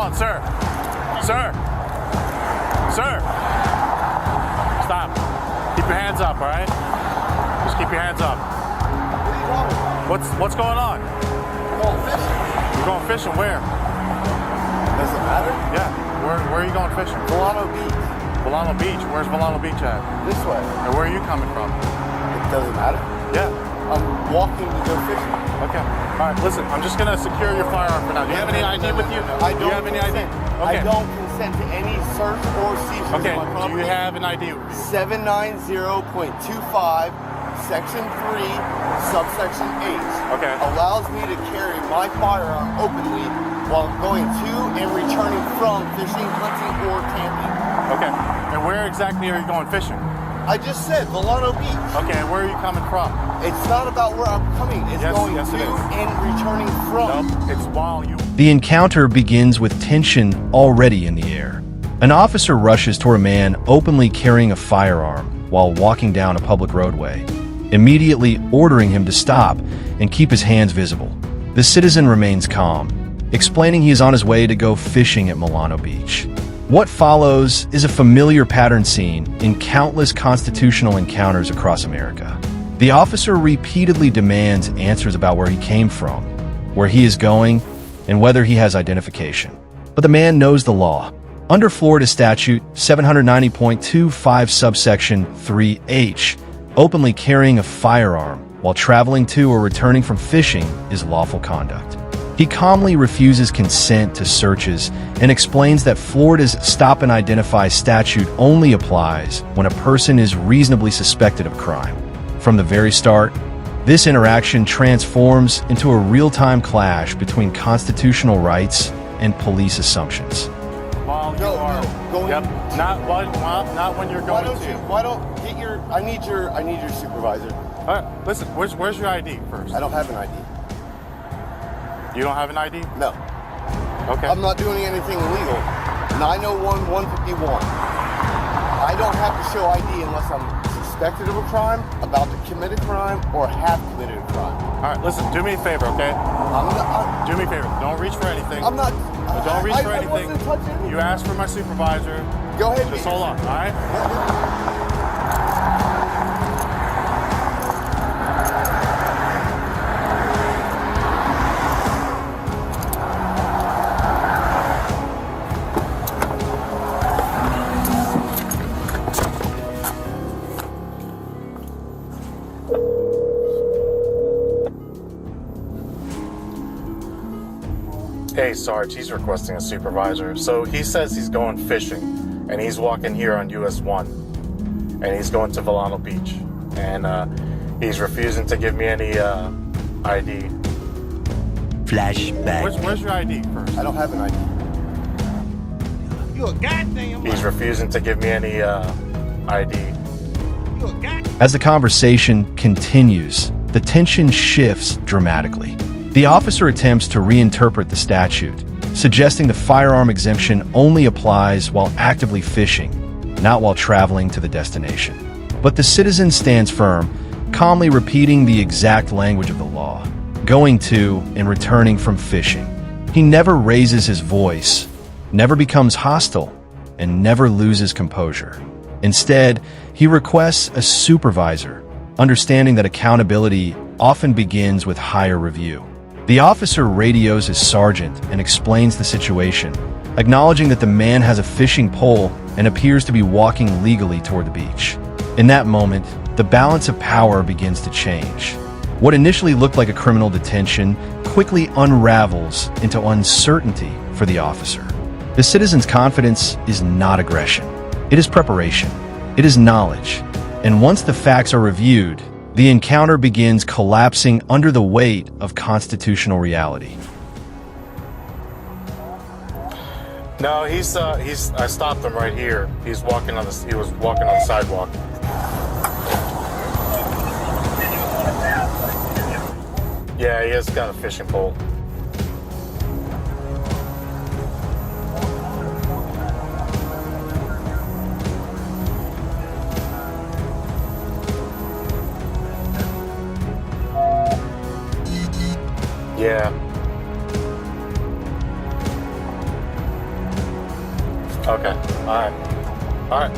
on, sir. Sir. Sir. Stop. Keep your hands up, all right? Just keep your hands up. What's going on? I'm going fishing. You're going fishing where? Does it matter? Yeah. Where are you going fishing? Volano Beach. Volano Beach. Where's Volano Beach at? This way. And where are you coming from? It doesn't matter. Yeah. I'm walking to go fishing. Okay. All right, listen, I'm just going to secure your firearm for now. Do you have any ID with you? I Do don't you have any ID? consent. Okay. I don't consent to any search or seizures Okay, of my property. do you have an ID with you? 790.25, Section 3, Subsection H. Okay. Allows me to carry my firearm openly while going to and returning from fishing, hunting, or camping. Okay. And where exactly are you going fishing? I just said Volano Beach. Okay, and where are you coming from? It's not about where I'm coming. It's going yes, to it is. and returning from. Nope, it's while you... The encounter begins with tension already in the air. An officer rushes toward a man openly carrying a firearm while walking down a public roadway, immediately ordering him to stop and keep his hands visible. The citizen remains calm, explaining he is on his way to go fishing at Volano Beach. What follows is a familiar pattern seen in countless constitutional encounters across America. The officer repeatedly demands answers about where he came from, where he is going, and whether he has identification. But the man knows the law. Under Florida Statute 790.25 subsection 3H, openly carrying a firearm while traveling to or returning from fishing is lawful conduct. He calmly refuses consent to searches and explains that Florida's Stop and Identify statute only applies when a person is reasonably suspected of crime. From the very start, this interaction transforms into a real-time clash between constitutional rights and police assumptions. While you are... going. Yep. Not when you're going Why don't get your? I need your supervisor. All right, listen, where's your ID first? I don't have an ID. You don't have an ID? No. Okay. I'm not doing anything illegal. 901-151. I don't have to show ID unless I'm suspected of a crime, about to commit a crime, or have committed a crime. All right, listen, do me a favor, okay? Do me a favor. Don't reach for anything. I'm not. Don't reach for anything. I wasn't touching anything. You asked for my supervisor. Go ahead. Just hold on, all right? Hey, Sarge, he's requesting a supervisor. So he says he's going fishing, and he's walking here on US 1, and he's going to Volano Beach, and he's refusing to give me any ID. Flashback. Where's your ID first? I don't have an ID. You a goddamn. He's refusing to give me any ID. You a goddamn. As the conversation continues, the tension shifts dramatically. The officer attempts to reinterpret the statute, suggesting the firearm exemption only applies while actively fishing, not while traveling to the destination. But the citizen stands firm, calmly repeating the exact language of the law, going to and returning from fishing. He never raises his voice, never becomes hostile, and never loses composure. Instead, he requests a supervisor, understanding that accountability often begins with higher review. The officer radios his sergeant and explains the situation, acknowledging that the man has a fishing pole and appears to be walking legally toward the beach. In that moment, the balance of power begins to change. What initially looked like a criminal detention quickly unravels into uncertainty for the officer. The citizen's confidence is not aggression. It is preparation. It is knowledge. And once the facts are reviewed, the encounter begins collapsing under the weight of constitutional reality. No, I stopped him right here. He was walking on the sidewalk. Yeah, he has got a fishing pole. Yeah. Okay. Alright. Alright.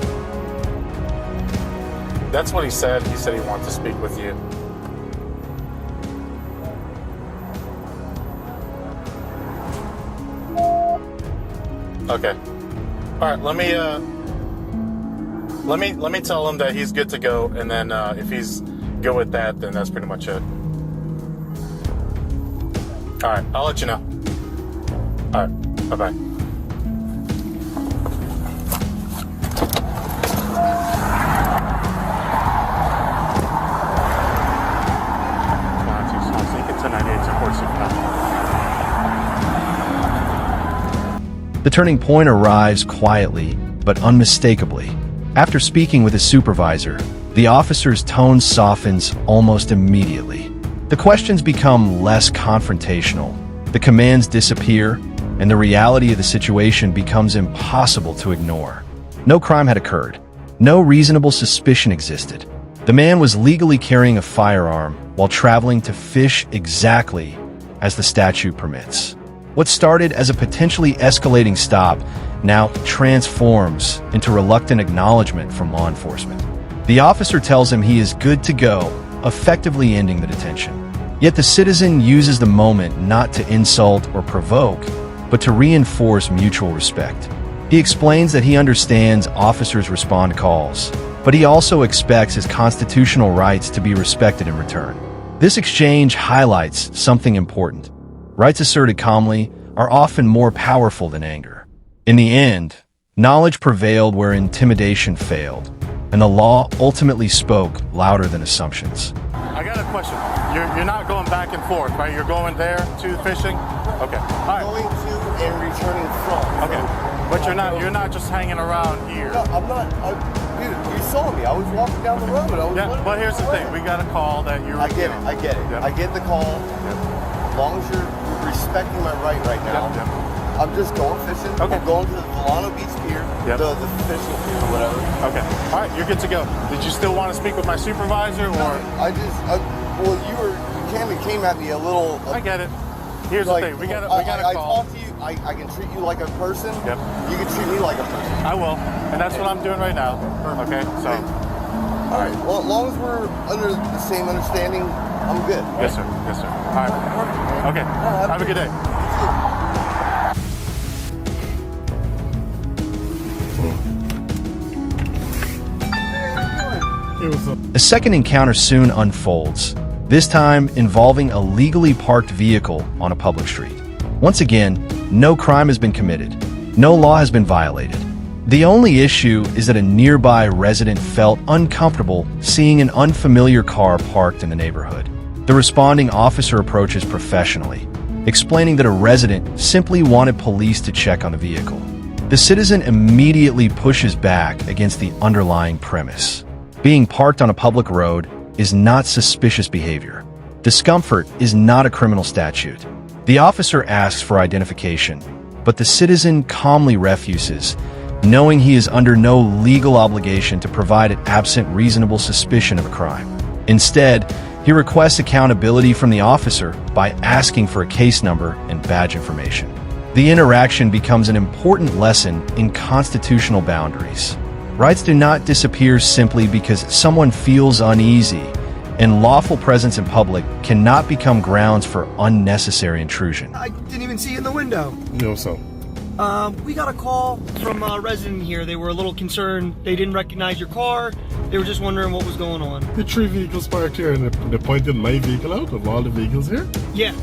That's what he said. He said he wants to speak with you. Okay. Alright, let me tell him that he's good to go, and then if he's good with that, then that's pretty much it. Alright, I'll let you know. Alright, bye-bye. The turning point arrives quietly, but unmistakably. After speaking with his supervisor, the officer's tone softens almost immediately. The questions become less confrontational, the commands disappear, and the reality of the situation becomes impossible to ignore. No crime had occurred. No reasonable suspicion existed. The man was legally carrying a firearm while traveling to fish exactly as the statute permits. What started as a potentially escalating stop now transforms into reluctant acknowledgement from law enforcement. The officer tells him he is good to go, effectively ending the detention. Yet the citizen uses the moment not to insult or provoke, but to reinforce mutual respect. He explains that he understands officers respond to calls, but he also expects his constitutional rights to be respected in return. This exchange highlights something important. Rights asserted calmly are often more powerful than anger. In the end, knowledge prevailed where intimidation failed, and the law ultimately spoke louder than assumptions. I got a question. You're not going back and forth, right? You're going there to fishing? Okay. All right. Going to and returning from. Okay. But you're not just hanging around here. No, I'm not. Dude, you saw me. I was walking down the road. Yeah, but here's the thing. We got a call that you're... I get it. Yep. I get the call. Yep. As long as you're respecting my right now, Yep. I'm just going fishing. Okay. I'm going to the Volano Beach Pier, Yep. the fishing pier or whatever. Okay. All right, you're good to go. Did you still want to speak with my supervisor, or? Well, you came at me a little. I get it. Here's like, the thing. We got a I call. talk to you. I can treat you like a person. Yep. You can treat me like a person. I will, and that's what I'm doing right now. Okay. So. All right. Well, as long as we're under the same understanding, I'm good. Yes, sir. Yes, sir. All right. Okay. Have a good day. A second encounter soon unfolds, this time involving a legally parked vehicle on a public street. Once again, no crime has been committed. No law has been violated. The only issue is that a nearby resident felt uncomfortable seeing an unfamiliar car parked in the neighborhood. The responding officer approaches professionally, explaining that a resident simply wanted police to check on the vehicle. The citizen immediately pushes back against the underlying premise. Being parked on a public road is not suspicious behavior. Discomfort is not a criminal statute. The officer asks for identification, but the citizen calmly refuses, knowing he is under no legal obligation to provide it absent reasonable suspicion of a crime. Instead, he requests accountability from the officer by asking for a case number and badge information. The interaction becomes an important lesson in constitutional boundaries. Rights do not disappear simply because someone feels uneasy, and lawful presence in public cannot become grounds for unnecessary intrusion. I didn't even see you in the window. No, so. We got a call from a resident here. They were a little concerned. They didn't recognize your car. They were just wondering what was going on. The 3 vehicles parked here, and they pointed my vehicle out of all the vehicles here. Yeah.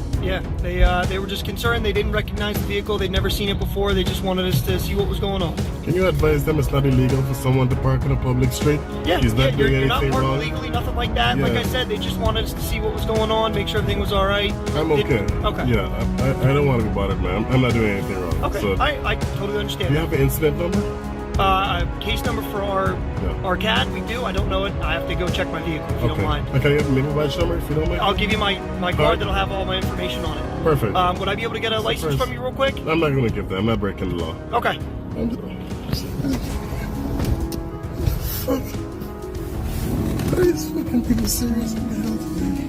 They were just concerned. They didn't recognize the vehicle. They'd never seen it before. They just wanted us to see what was going on. Can you advise them it's not illegal for someone to park on a public street? Yeah, He's not doing you're not anything parked wrong. illegally, nothing like that. Yeah. Like I said, they just wanted us to see what was going on, make sure everything was all right. I'm okay. Okay. Yeah, I don't want to be bothered, man. I'm not doing anything wrong. Okay, So, I totally understand. do you have an incident number? Case number for our CAD, we do. I don't know it. I have to go check my vehicle if you don't mind. Can I get a minimum badge number if you don't mind? I'll give you my card that'll have all my information on it. Perfect. Would I be able to get a license from you real quick? I'm not going to give that. I'm not breaking the law. Okay. Fuck. Are these fucking people serious? What the hell today?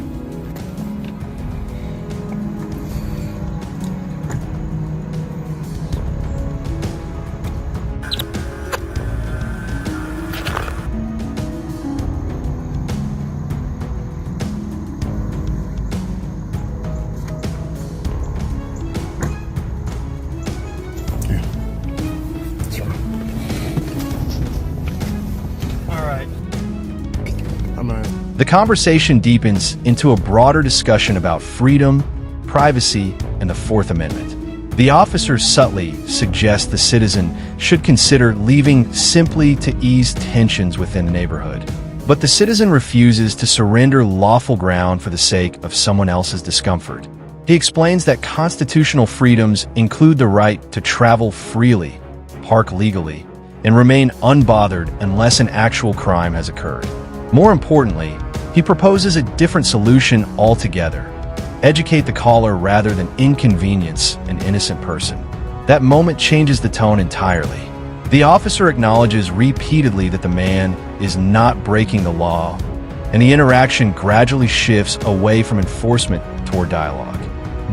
conversation deepens into a broader discussion about freedom, privacy, and the Fourth Amendment. The officer subtly suggests the citizen should consider leaving simply to ease tensions within the neighborhood. But the citizen refuses to surrender lawful ground for the sake of someone else's discomfort. He explains that constitutional freedoms include the right to travel freely, park legally, and remain unbothered unless an actual crime has occurred. More importantly, he proposes a different solution altogether: educate the caller rather than inconvenience an innocent person. That moment changes the tone entirely. The officer acknowledges repeatedly that the man is not breaking the law, and the interaction gradually shifts away from enforcement toward dialogue.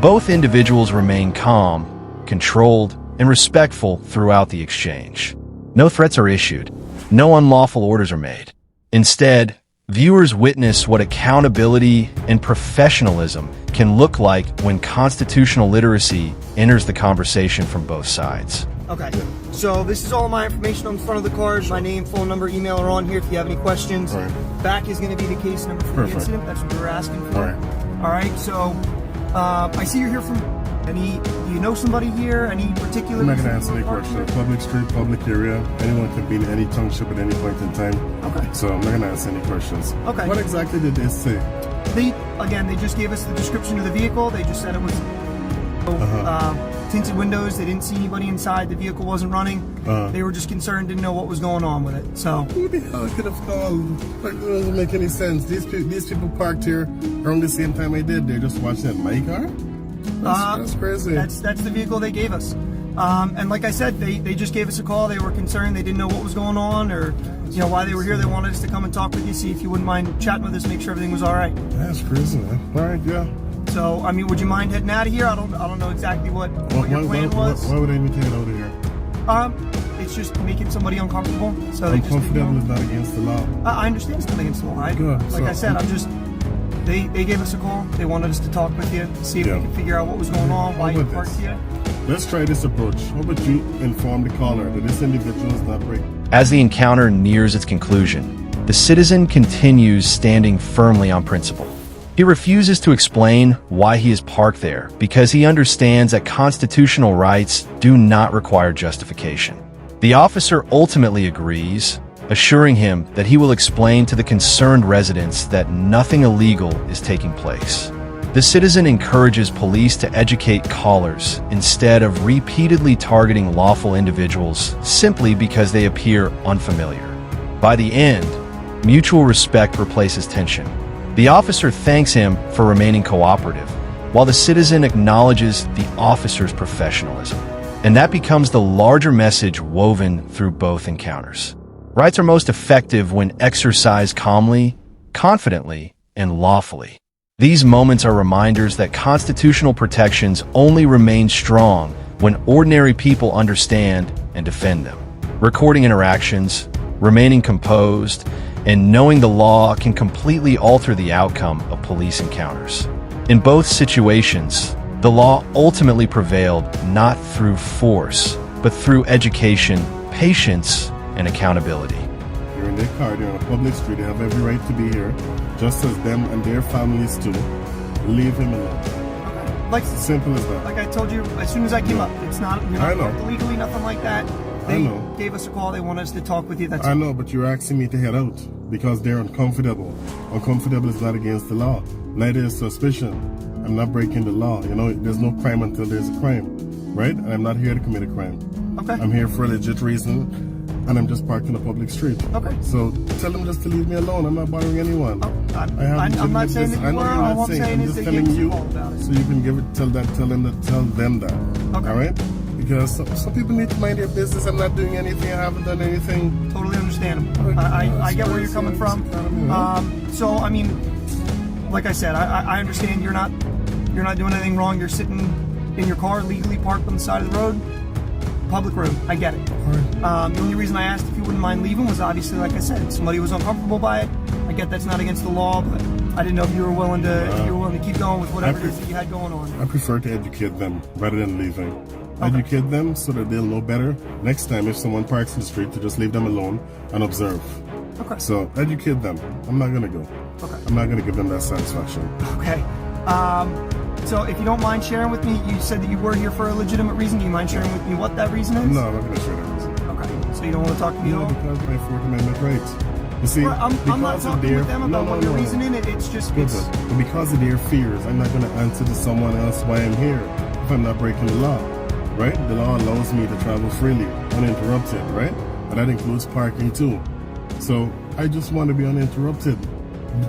Both individuals remain calm, controlled, and respectful throughout the exchange. No threats are issued. No unlawful orders are made. Instead, viewers witness what accountability and professionalism can look like when constitutional literacy enters the conversation from both sides. Okay, so this is all my information on the front of the card. My name, phone number, email are on here if you have any questions. All right. Back is going to be the case number for the incident. That's what we were asking for. All right. All right, so I see you're here from do you know somebody here? Any particular? I'm not going to answer any questions. Public street, public area. Anyone can be in any township at any point in time. Okay. So I'm not going to answer any questions. Okay. What exactly did they say? They just gave us the description of the vehicle. They just said it was tinted windows. They didn't see anybody inside. The vehicle wasn't running. They were just concerned, didn't know what was going on with it. So Who the hell could have called? Like, it doesn't make any sense. These people parked here around the same time I did. They're just watching at my car? That's crazy. That's the vehicle they gave us. And like I said, they just gave us a call. They were concerned. They didn't know what was going on or why they were here. They wanted us to come and talk with you, see if you wouldn't mind chatting with us, make sure everything was all right. That's crazy, man. All right, yeah. So, I mean, would you mind heading out of here? I don't know exactly what your plan was. Why would I need to get out of here? It's just making somebody uncomfortable. So they just Uncomfortable is not against the law. I understand it's not against the law. Good. Like I said, they gave us a call. They wanted us to talk with you, see if we could figure out what was going on, why you parked here. Let's try this approach. How about you inform the caller that this individual is not breaking? As the encounter nears its conclusion, the citizen continues standing firmly on principle. He refuses to explain why he is parked there because he understands that constitutional rights do not require justification. The officer ultimately agrees, assuring him that he will explain to the concerned residents that nothing illegal is taking place. The citizen encourages police to educate callers instead of repeatedly targeting lawful individuals simply because they appear unfamiliar. By the end, mutual respect replaces tension. The officer thanks him for remaining cooperative, while the citizen acknowledges the officer's professionalism. And that becomes the larger message woven through both encounters. Rights are most effective when exercised calmly, confidently, and lawfully. These moments are reminders that constitutional protections only remain strong when ordinary people understand and defend them. Recording interactions, remaining composed, and knowing the law can completely alter the outcome of police encounters. In both situations, the law ultimately prevailed not through force, but through education, patience, and accountability. They're in their car, they're on a public street, they have every right to be here, just as them and their families too. Leave him alone. Like It's simple as that. Like I told you, as soon as I came up, you're not parked illegally, nothing like that. They gave us a call. They wanted us to talk with you. That's I know, but you're asking me to head out because they're uncomfortable. Uncomfortable is not against the law. Neither is suspicion. I'm not breaking the law. There's no crime until there's a crime, right? And I'm not here to commit a crime. Okay. I'm here for a legit reason, and I'm just parked in a public street. Okay. So tell them just to leave me alone. I'm not bothering anyone. I'm not saying that you were. All I'm saying is they gave us a call about it. So you can tell them that. Okay. All right? Because some people need to mind their business. I'm not doing anything. I haven't done anything. Totally understandable. I get where you're coming from. So I mean, like I said, I understand you're not doing anything wrong. You're sitting in your car legally parked on the side of the road, public road. I get it. The only reason I asked if you wouldn't mind leaving was obviously, like I said, somebody was uncomfortable by it. I get that's not against the law, but I didn't know if you were willing to keep going with whatever it is that you had going on. I prefer to educate them rather than leaving. Educate them so that they'll know better next time if someone parks in the street to just leave them alone and observe. Okay. So educate them. I'm not gonna go. Okay. I'm not gonna give them that satisfaction. Okay. So if you don't mind sharing with me, you said that you were here for a legitimate reason. Do you mind sharing with me what that reason is? No, I'm not gonna share that reason. Okay. So you don't want to talk to me at No, all? because of my Fourth Amendment rights. You see, Well, I'm not because of talking their with them about what your no. reason in it. It's just But because of their fears, I'm not gonna answer to someone else why I'm here if I'm not breaking the law. Right? The law allows me to travel freely, uninterrupted, right? And that includes parking too. So I just want to be uninterrupted.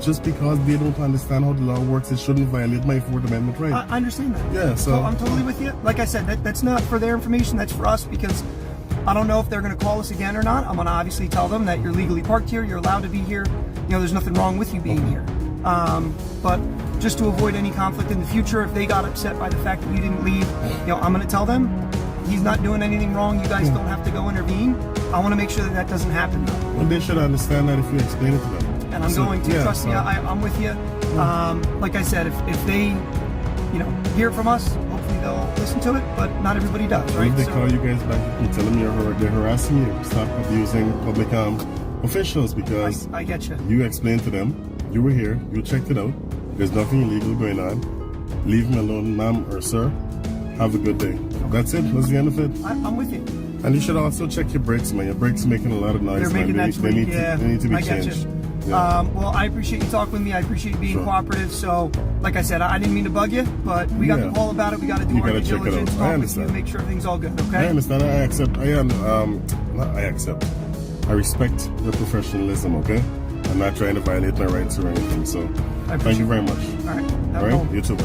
Just because they don't understand how the law works, it shouldn't violate my Fourth Amendment right. I understand that. Yeah, so I'm totally with you. Like I said, that's not for their information. That's for us because I don't know if they're going to call us again or not. I'm going to obviously tell them that you're legally parked here. You're allowed to be here. You know, there's nothing wrong with you being here. But just to avoid any conflict in the future, if they got upset by the fact that you didn't leave, you know, I'm going to tell them he's not doing anything wrong. You guys don't have to go intervene. I want to make sure that that doesn't happen. well, they should understand that if you explain it to them. And I'm going to. Trust me, I'm with you. Like I said, if they, you know, hear from us, hopefully they'll listen to it. But not everybody does, right? If they call you guys back, you can tell them they're harassing you. Stop abusing public officials because I get you. you explained to them, you were here, you checked it out. There's nothing illegal going on. Leave me alone, ma'am or sir. Have a good day. That's it. That's the end of it. I'm with you. And you should also check your brakes, man. Your brakes are making a lot of noise. They're making man. that squeak, They need to be I get changed. you. Yeah. Well, I appreciate you talking with me. I appreciate you being Sure. cooperative. So, like I said, I didn't mean to bug you, but we got Yeah. the call about it. We got to do You our gotta due check it out. diligence, I talk with you, understand. make sure everything's all good. I Okay. understand. I accept. I accept. I respect your professionalism, okay? I'm not trying to violate my rights or anything. So, I thank appreciate you it. very much. All right. Have All a good right? one. You too.